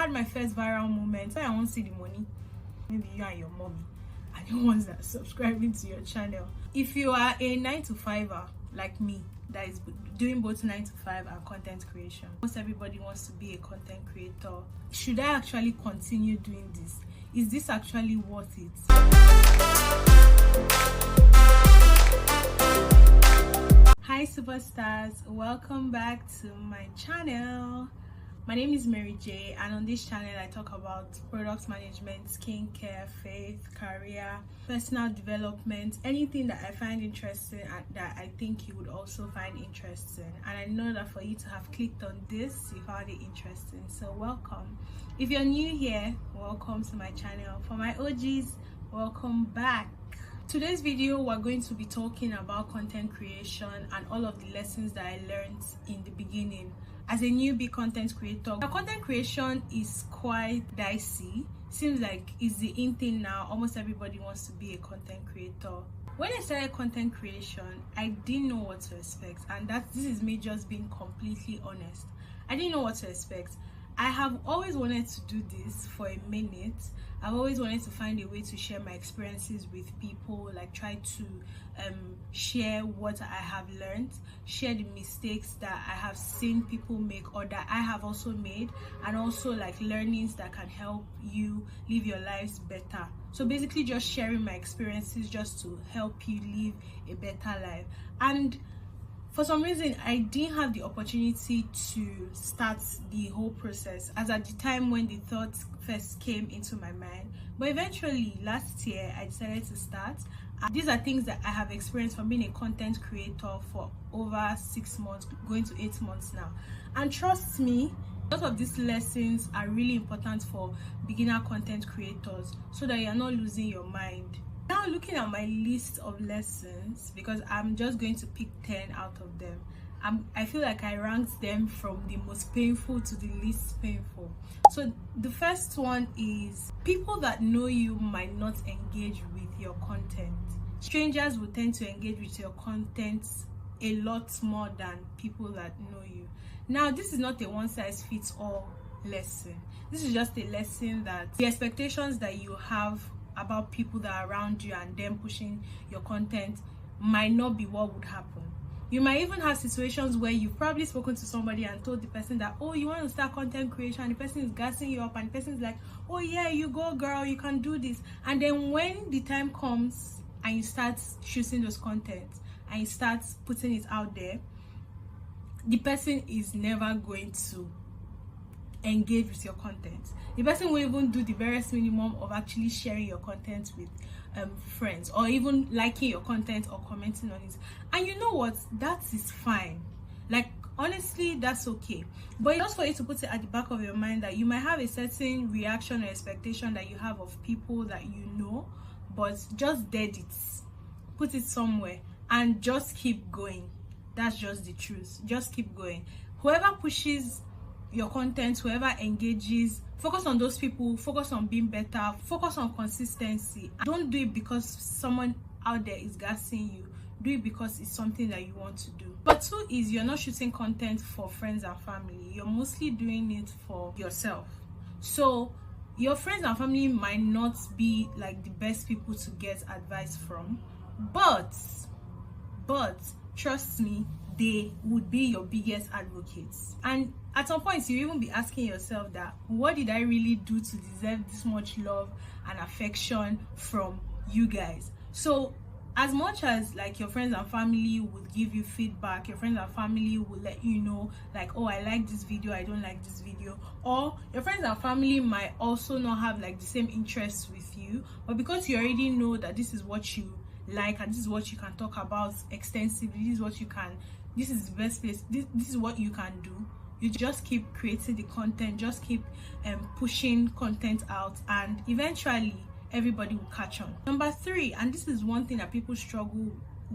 had my first viral moment. I won't see the money. Maybe you and your mommy are the ones that are subscribing to your channel. If you are a 9-to-5er like me, that is doing both 9 to 5 and content creation, most everybody wants to be a content creator. Should I actually continue doing this? Is this actually worth it? Hi superstars, welcome back to my channel. My name is Mary J, and on this channel I talk about product management, skincare, faith, career, personal development, anything that I find interesting and that I think you would also find interesting. And I know that for you to have clicked on this, you found it interesting, so welcome. If you're new here, welcome to my channel. For my OGs, welcome back. Today's video, we're going to be talking about content creation and all of the lessons that I learned in the beginning as a newbie content creator. Now, content creation is quite dicey. Seems like it's the in thing now. Almost everybody wants to be a content creator. When I started content creation, I didn't know what to expect, and this is me just being completely honest. I didn't know what to expect. I have always wanted to do this for a minute. I've always wanted to find a way to share my experiences with people, like try to share what I have learned, share the mistakes that I have seen people make or that I have also made, and also like learnings that can help you live your lives better. So basically just sharing my experiences just to help you live a better life. And for some reason, I didn't have the opportunity to start the whole process as at the time when the thought first came into my mind. But eventually, last year, I decided to start. And these are things that I have experienced from being a content creator for over 6 months, going to 8 months now. And trust me, a lot of these lessons are really important for beginner content creators so that you're not losing your mind. Now looking at my list of lessons, because I'm just going to pick 10 out of them, I feel like I ranked them from the most painful to the least painful. So the first one is people that know you might not engage with your content. Strangers will tend to engage with your content a lot more than people that know you. Now this is not a one-size-fits-all lesson. This is just a lesson that the expectations that you have about people that are around you and them pushing your content might not be what would happen. You might even have situations where you've probably spoken to somebody and told the person that, oh, you want to start content creation, and the person is gassing you up and the person is like, oh yeah, you go girl, you can do this. And then when the time comes and you start choosing those contents and you start putting it out there, the person is never going to engage with your content. The person will even do the barest minimum of actually sharing your content with friends, or even liking your content or commenting on it. And you know what, that is fine. Like honestly, that's okay. But just for you to put it at the back of your mind that you might have a certain reaction or expectation that you have of people that you know, but just dead it, put it somewhere and just keep going. That's just the truth. Just keep going. Whoever pushes your content, whoever engages, focus on those people, focus on being better, focus on consistency. Don't do it because someone out there is gassing you. Do it because it's something that you want to do. But 2 is you're not shooting content for friends and family. You're mostly doing it for yourself. So your friends and family might not be like the best people to get advice from, but trust me, they would be your biggest advocates. And at some point you even be asking yourself that, what did I really do to deserve this much love and affection from you guys? So as much as like your friends and family will give you feedback, your friends and family will let you know like, oh, I like this video, I don't like this video, or your friends and family might also not have like the same interests with you, but because you already know that this is what you like and this is what you can talk about extensively, this is the best place, this is what you can do, you just keep creating the content, just keep pushing content out, and eventually everybody will catch on. Number 3, and this is one thing that people struggle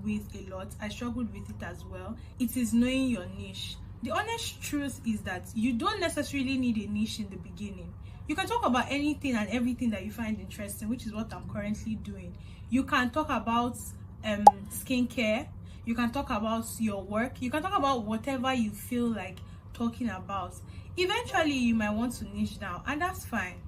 with a lot, I struggled with it as well, it is knowing your niche. The honest truth is that you don't necessarily need a niche in the beginning. You can talk about anything and everything that you find interesting, which is what I'm currently doing. You can talk about skincare, you can talk about your work, you can talk about whatever you feel like talking about. Eventually you might want to niche down, and that's fine,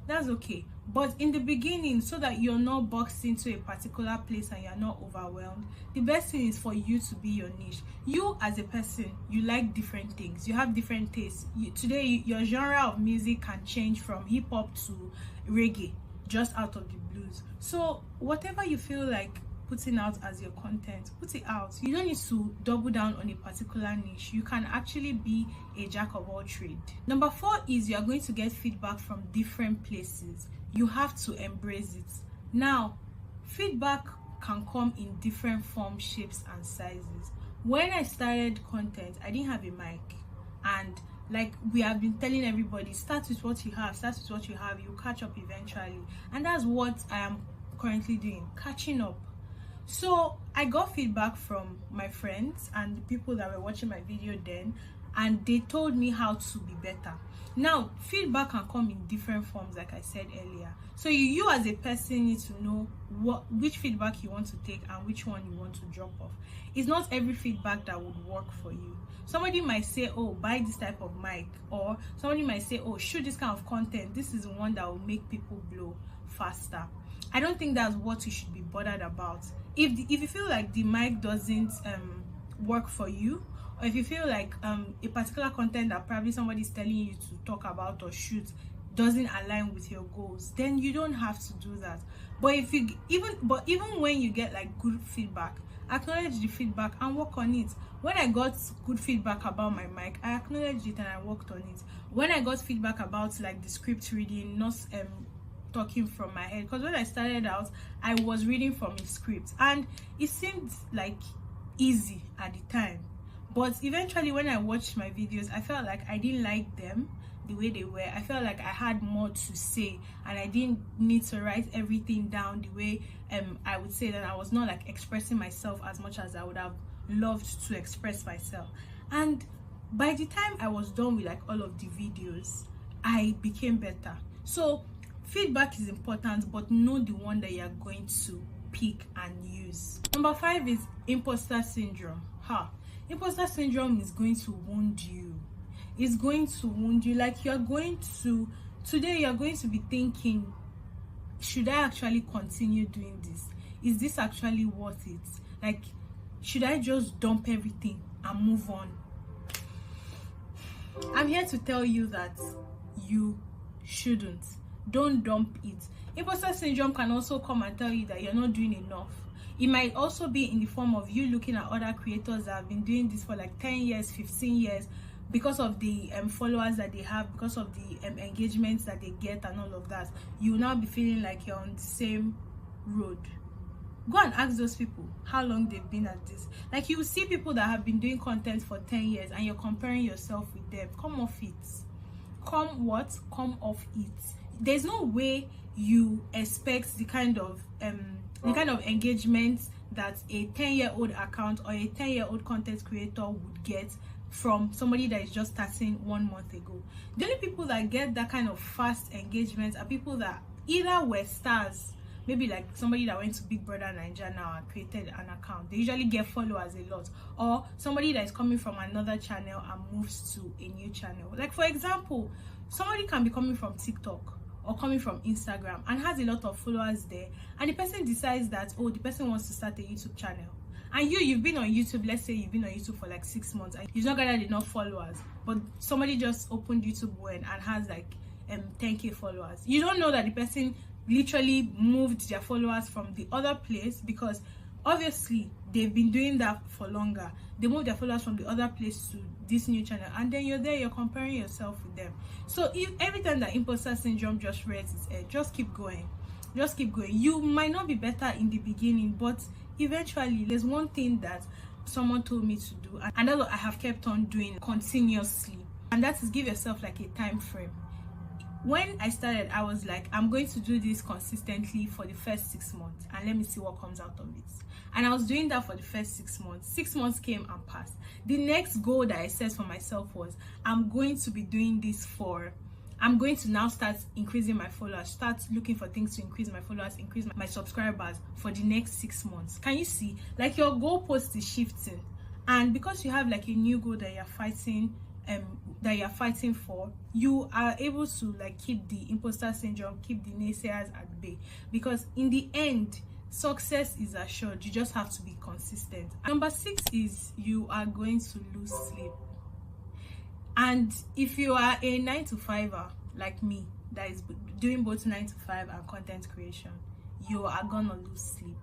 that's okay. But in the beginning, so that you're not boxed into a particular place and you're not overwhelmed, the best thing is for you to be your niche. You as a person, you like different things, you have different tastes. Today your genre of music can change from hip-hop to reggae just out of the blues. So whatever you feel like putting out as your content, put it out. You don't need to double down on a particular niche. You can actually be a jack of all trades. Number 4 is you are going to get feedback from different places. You have to embrace it. Now, feedback can come in different forms, shapes and sizes. When I started content, I didn't have a mic, and like we have been telling everybody, start with what you have, you catch up eventually. And that's what I am currently doing, catching up. So I got feedback from my friends and the people that were watching my video then, and they told me how to be better. Now, feedback can come in different forms, like I said earlier. So you as a person need to know which feedback you want to take and which one you want to drop off. It's not every feedback that would work for you. Somebody might say, oh, buy this type of mic, or somebody might say, oh, shoot this kind of content, this is the one that will make people blow faster. I don't think that's what you should be bothered about. If you feel like the mic doesn't work for you, or if you feel like a particular content that probably somebody's telling you to talk about or shoot doesn't align with your goals, then you don't have to do that. But if you even when you get like good feedback, acknowledge the feedback and work on it. When I got good feedback about my mic, I acknowledged it and I worked on it. When I got feedback about like the script reading, not talking from my head, because when I started out, I was reading from a script and it seemed like easy at the time. But eventually when I watched my videos, I felt like I didn't like them the way they were. I felt like I had more to say and I didn't need to write everything down the way I would say, that I was not like expressing myself as much as I would have loved to express myself. And by the time I was done with like all of the videos, I became better. So feedback is important, but know the one that you're going to pick and use. Number 5 is imposter syndrome. Imposter syndrome is going to wound you. It's going to wound you. Like today you're going to be thinking, should I actually continue doing this? Is this actually worth it? Like, should I just dump everything and move on? I'm here to tell you that you shouldn't. Don't dump it. Imposter syndrome can also come and tell you that you're not doing enough. It might also be in the form of you looking at other creators that have been doing this for like 10 years, 15 years, because of the followers that they have, because of the engagements that they get and all of that. You will now be feeling like you're on the same road. Go and ask those people how long they've been at this. Like, you will see people that have been doing content for 10 years and you're comparing yourself with them. Come off it. Come off it. There's no way you expect the kind of engagement that a 10-year-old account or a 10-year-old content creator would get from somebody that is just starting 1 month ago. The only people that get that kind of fast engagement are people that either were stars, maybe like somebody that went to Big Brother Nigeria now and created an account. They usually get followers a lot, or somebody that is coming from another channel and moves to a new channel. Like, for example, somebody can be coming from TikTok or coming from Instagram and has a lot of followers there, and the person decides that, oh, the person wants to start a YouTube channel. And you've been on YouTube, let's say you've been on YouTube for like 6 months and you've not gathered enough followers, but somebody just opened YouTube and has like 10k followers. You don't know that the person literally moved their followers from the other place, because obviously they've been doing that for longer. They moved their followers from the other place to this new channel, and then you're there, you're comparing yourself with them. So if every time that imposter syndrome just rears its head, just keep going. You might not be better in the beginning, but eventually there's one thing that someone told me to do, and that's what I have kept on doing continuously, and that is give yourself like a time frame. When I started, I was like, I'm going to do this consistently for the first 6 months and let me see what comes out of it. And I was doing that for the first 6 months. 6 months came and passed. The next goal that I set for myself was, I'm going to be doing this I'm going to now start increasing my followers, start looking for things to increase my followers, increase my subscribers for the next 6 months. Can you see? Like, your goalpost is shifting. And because you have like a new goal that you're fighting that you're fighting for, you are able to like keep the imposter syndrome, keep the naysayers at bay, because in the end success is assured. You just have to be consistent. Number 6 is you are going to lose sleep. And if you are a 9-to-5er like me that is doing both 9 to 5 and content creation, you are gonna lose sleep.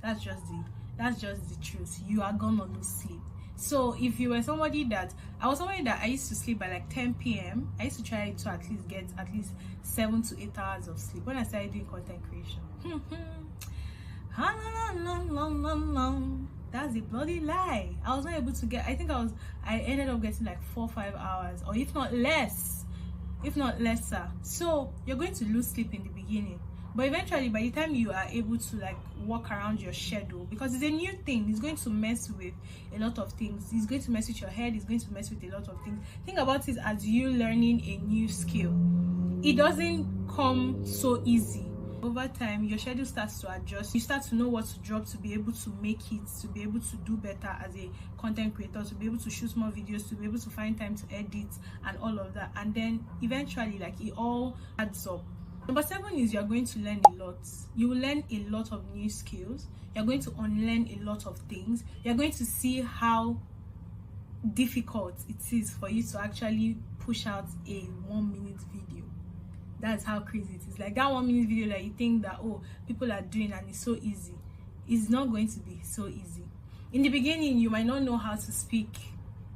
That's just the truth. You are gonna lose sleep. So if you were somebody that I used to sleep by like 10 p.m. I used to try to at least get at least 7 to 8 hours of sleep when I started doing content creation. That's a bloody lie. I was not able to get, I ended up getting like 4-5 hours, or if not lesser. So you're going to lose sleep in the beginning, but eventually by the time you are able to like walk around your schedule, because it's a new thing, it's going to mess with a lot of things. It's going to mess with your head, it's going to mess with a lot of things. Think about it as you learning a new skill. It doesn't come so easy. Over time, your schedule starts to adjust. You start to know what to drop to be able to make it, to be able to do better as a content creator, to be able to shoot more videos, to be able to find time to edit and all of that. And then eventually, like, it all adds up. Number 7 is you're going to learn a lot. You will learn a lot of new skills. You're going to unlearn a lot of things. You're going to see how difficult it is for you to actually push out a 1-minute video. That's how crazy it is. Like that 1-minute video that you think that, oh, people are doing and it's so easy. It's not going to be so easy. In the beginning, you might not know how to speak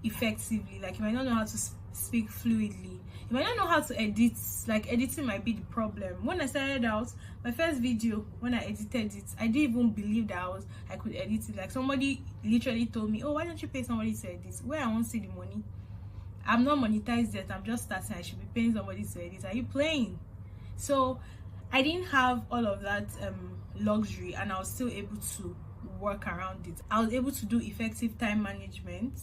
effectively. Like you might not know how to speak fluidly. You might not know how to edit. Like editing might be the problem. When I started out, my first video, when I edited it, I didn't even believe that I could edit it. Like somebody literally told me, oh, why don't you pay somebody to edit? Where I won't see the money. I'm not monetized yet. I'm just starting. I should be paying somebody to edit. Are you playing? So I didn't have all of that luxury, and I was still able to work around it. I was able to do effective time management.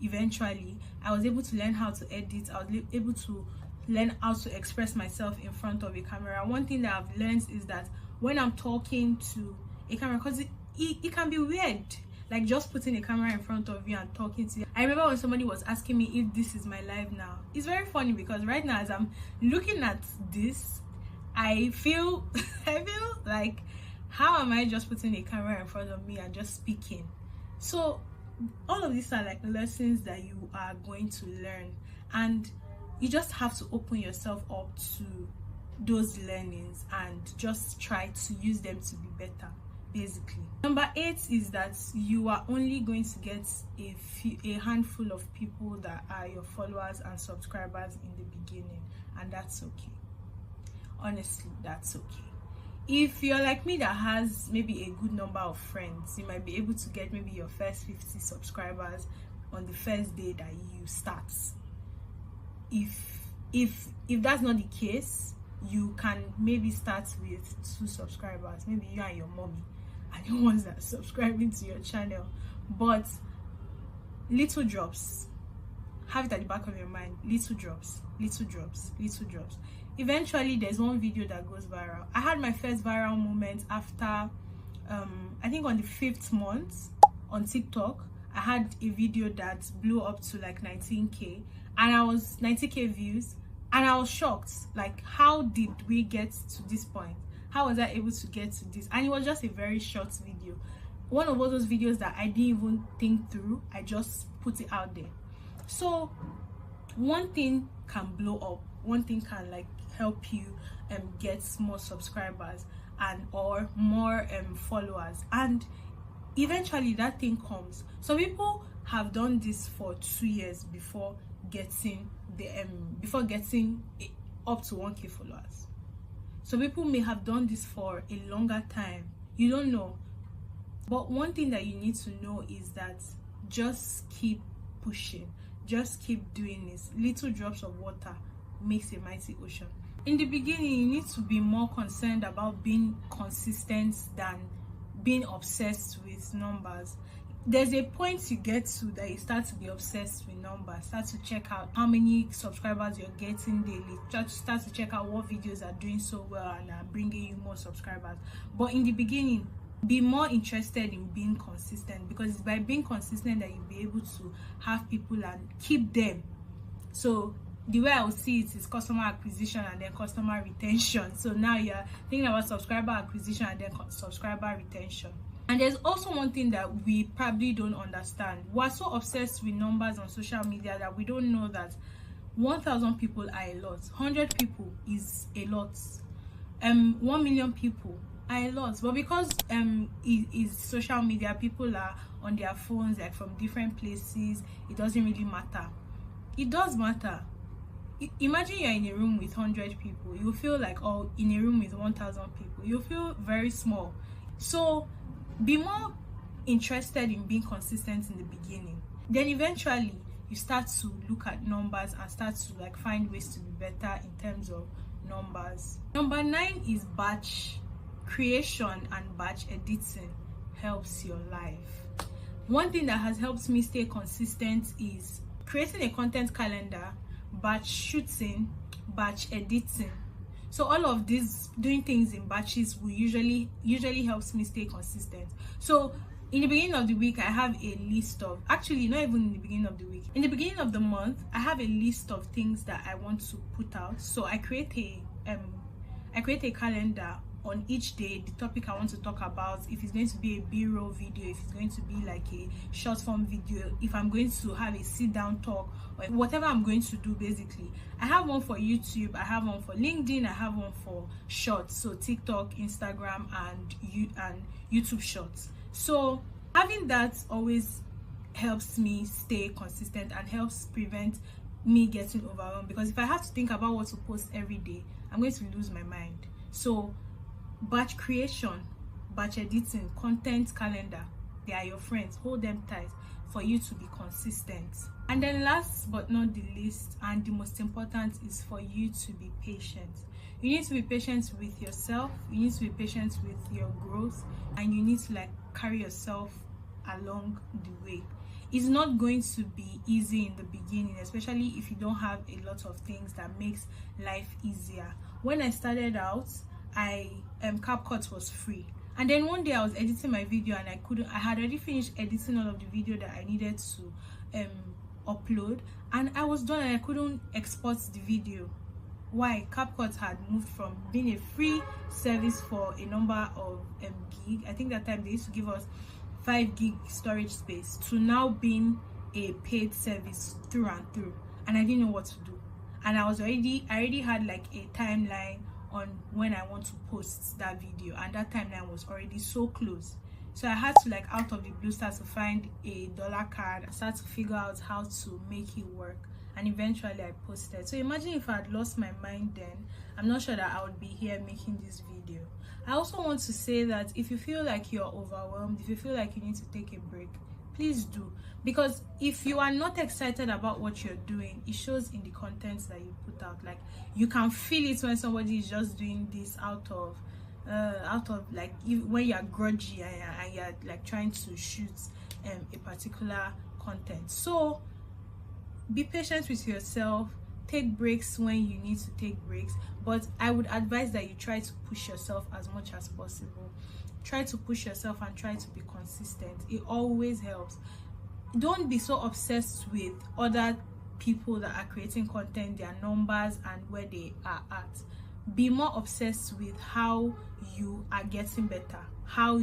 Eventually, I was able to learn how to edit. I was able to learn how to express myself in front of a camera. One thing that I've learned is that when I'm talking to a camera, because it can be weird, like just putting a camera in front of you and talking to you. I remember when somebody was asking me if this is my life now. It's very funny because right now as I'm looking at this, I feel like, how am I just putting a camera in front of me and just speaking? So all of these are like lessons that you are going to learn, and you just have to open yourself up to those learnings and just try to use them to be better, basically. Number 8 is that you are only going to get a handful of people that are your followers and subscribers in the beginning, and that's okay. Honestly, that's okay. If you're like me that has maybe a good number of friends, you might be able to get maybe your first 50 subscribers on the first day that you start. If that's not the case, you can maybe start with 2 subscribers, maybe you and your mommy are the ones that are subscribing to your channel. But little drops, have it at the back of your mind. Little drops. Eventually there's one video that goes viral. I had my first viral moment after I think on the 5th month on TikTok. I had a video that blew up to like 19k, and I was 90k views, and I was shocked. Like, how did we get to this point? How was I able to get to this? And it was just a very short video, one of all those videos that I didn't even think through. I just put it out there. So one thing can blow up, one thing can like help you get more subscribers and or more followers, and eventually that thing comes. So people have done this for 2 years before getting up to 1k followers. So people may have done this for a longer time. You don't know. But one thing that you need to know is that just keep pushing. Just keep doing this. Little drops of water makes a mighty ocean. In the beginning, you need to be more concerned about being consistent than being obsessed with numbers. There's a point you get to that you start to be obsessed with numbers. Start to check out how many subscribers you're getting daily. Start to check out what videos are doing so well and are bringing you more subscribers. But in the beginning, be more interested in being consistent, because it's by being consistent that you'll be able to have people and keep them So the way I would see it is customer acquisition and then customer retention. So now you're thinking about subscriber acquisition and then subscriber retention. And there's also one thing that we probably don't understand. We're so obsessed with numbers on social media that we don't know that 1,000 people are a lot, 100 people is a lot, 1 million people are a lot. But because it is social media, people are on their phones, like from different places, it doesn't really matter. It does matter. Imagine you're in a room with 100 people, you feel like, oh, in a room with 1,000 people, you feel very small. So be more interested in being consistent in the beginning. Then eventually you start to look at numbers and start to like find ways to be better in terms of numbers. Number 9 is batch creation and batch editing helps your life. One thing that has helped me stay consistent is creating a content calendar, batch shooting, batch editing. So all of this, doing things in batches, will usually helps me stay consistent. So in the beginning of the week, I have a list of, actually not even in the beginning of the week, in the beginning of the month, I have a list of things that I want to put out. So I create a calendar on each day, the topic I want to talk about, if it's going to be a B-roll video, if it's going to be like a short form video, if I'm going to have a sit down talk, or whatever I'm going to do. Basically, I have one for YouTube, I have one for LinkedIn, I have one for shorts, so TikTok, Instagram, and YouTube shorts. So having that always helps me stay consistent and helps prevent me getting overwhelmed, because if I have to think about what to post every day, I'm going to lose my mind. So batch creation, batch editing, content calendar, they are your friends. Hold them tight for you to be consistent. And then last but not the least, and the most important, is for you to be patient. You need to be patient with yourself, you need to be patient with your growth, and you need to like carry yourself along the way. It's not going to be easy in the beginning, especially if you don't have a lot of things that makes life easier. When I started out, CapCut was free, and then one day I was editing my video and I had already finished editing all of the video that I needed to upload, and I was done and I couldn't export the video. Why? CapCut had moved from being a free service for a number of gig, I think that time they used to give us 5 gig storage space, to now being a paid service through and through, and I didn't know what to do. And I already had like a timeline on when I want to post that video, and that timeline was already so close. So I had to like out of the blue start to find a dollar card and start to figure out how to make it work, and eventually I posted. So imagine if I had lost my mind then, I'm not sure that I would be here making this video. I also want to say that if you feel like you're overwhelmed, if you feel like you need to take a break, please do, because if you are not excited about what you're doing, it shows in the contents that you put out. Like, you can feel it when somebody is just doing this out of like, when you're grudgy and you're like trying to shoot a particular content. So be patient with yourself, take breaks when you need to take breaks, but I would advise that you try to push yourself as much as possible. Try to push yourself and try to be consistent. It always helps. Don't be so obsessed with other people that are creating content, their numbers and where they are at. Be more obsessed with how you are getting better, how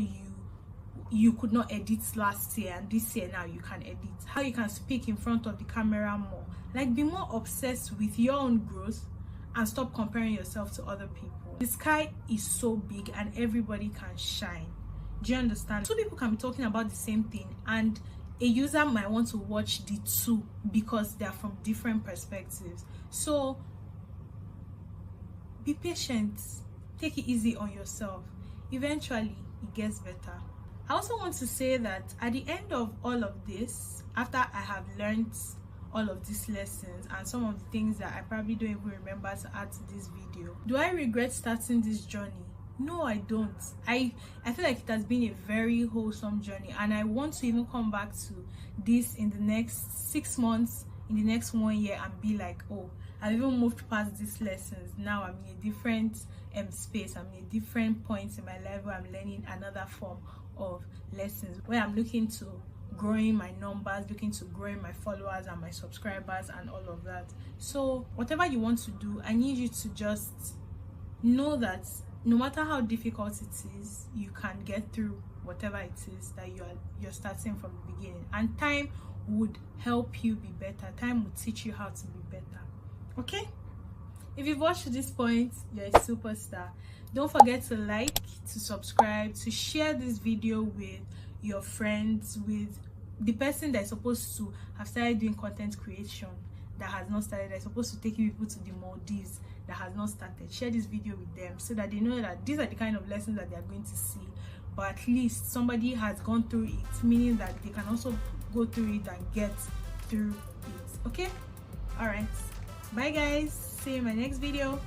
you could not edit last year and this year now you can edit, how you can speak in front of the camera more. Like, be more obsessed with your own growth and stop comparing yourself to other people. The sky is so big and everybody can shine. Do you understand? Two people can be talking about the same thing and a user might want to watch the two because they are from different perspectives. So be patient, take it easy on yourself. Eventually it gets better. I also want to say that at the end of all of this, after I have learned all of these lessons and some of the things that I probably don't even remember to add to this video, do I regret starting this journey? No, I don't. I feel like it has been a very wholesome journey, and I want to even come back to this in the next 6 months, in the next 1 year, and be like, oh, I've even moved past these lessons. Now I'm in a different space, I'm in a different point in my life where I'm learning another form of lessons, where I'm looking to growing my numbers, looking to growing my followers and my subscribers and all of that. So whatever you want to do, I need you to just know that no matter how difficult it is, you can get through whatever it is that you're starting from the beginning, and time would help you be better. Time would teach you how to be better. Okay, if you've watched to this point, you're a superstar. Don't forget to like, to subscribe, to share this video with your friends, with the person that's supposed to have started doing content creation that has not started, that's supposed to take people to the Maldives that has not started. Share this video with them so that they know that these are the kind of lessons that they are going to see, but at least somebody has gone through it, meaning that they can also go through it and get through it. Okay, all right, bye guys, see you in my next video.